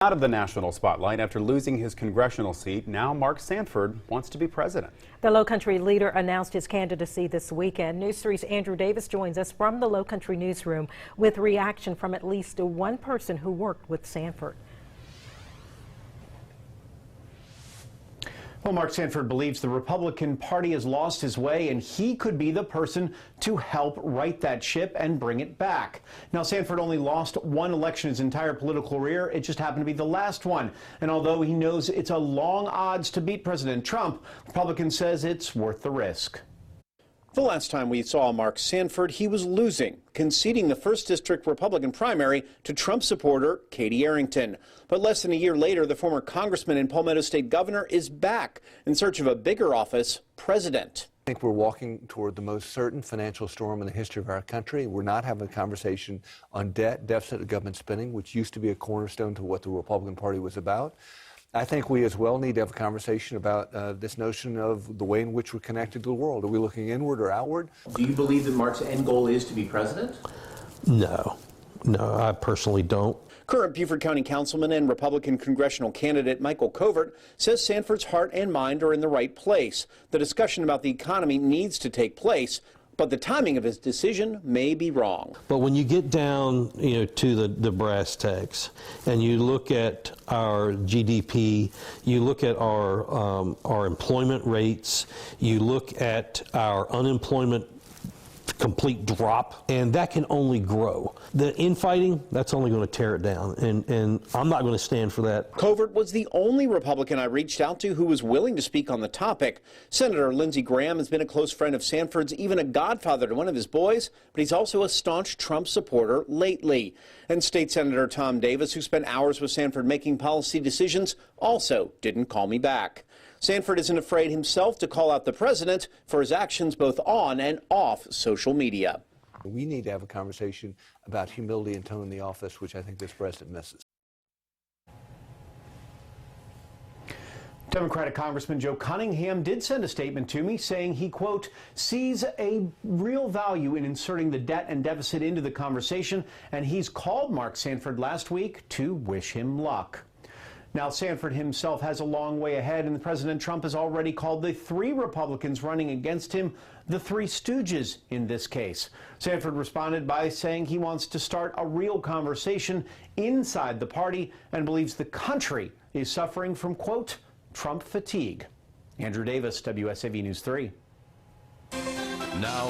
Out of the national spotlight after losing his congressional seat, now Mark Sanford wants to be president. The Low Country leader announced his candidacy this weekend. News 3's Andrew Davis joins us from the Low Country newsroom with reaction from at least one person who worked with Sanford. Well, Mark Sanford believes the Republican Party has lost his way, and he could be the person to help right that ship and bring it back. Now, Sanford only lost one election his entire political career. It just happened to be the last one. And although he knows it's a long odds to beat President Trump, Republican says it's worth the risk. The last time we saw Mark Sanford, he was losing, conceding the 1st District Republican primary to Trump supporter Katie Arrington. But less than a year later, the former congressman and Palmetto State governor is back in search of a bigger office, president. I think we're walking toward the most certain financial storm in the history of our country. We're not having a conversation on debt, deficit, and government spending, which used to be a cornerstone to what the Republican Party was about. I think we as well need to have a conversation about this notion of the way in which we're connected to the world. Are we looking inward or outward? Do you believe that Mark's end goal is to be president? No, I personally don't. Current Beaufort County Councilman and Republican congressional candidate Michael Covert says Sanford's heart and mind are in the right place. The discussion about the economy needs to take place, but the timing of his decision may be wrong. But when you get down, to the brass tacks, and you look at our GDP, you look at our employment rates, you look at our unemployment complete drop, and that can only grow. The infighting, that's only going to tear it down, and I'm not going to stand for that. Covert was the only Republican I reached out to who was willing to speak on the topic. Senator Lindsey Graham has been a close friend of Sanford's, even a godfather to one of his boys, but he's also a staunch Trump supporter lately. And State Senator Tom Davis, who spent hours with Sanford making policy decisions, also didn't call me back. Sanford isn't afraid himself to call out the president for his actions both on and off social media. We need to have a conversation about humility and tone in the office, which I think this president misses. Democratic Congressman Joe Cunningham did send a statement to me saying he, quote, sees a real value in inserting the debt and deficit into the conversation, and he's called Mark Sanford last week to wish him luck. Now, Sanford himself has a long way ahead, and President Trump has already called the 3 Republicans running against him the 3 stooges in this case. Sanford responded by saying he wants to start a real conversation inside the party and believes the country is suffering from, quote, Trump fatigue. Andrew Davis, WSAV News 3. Now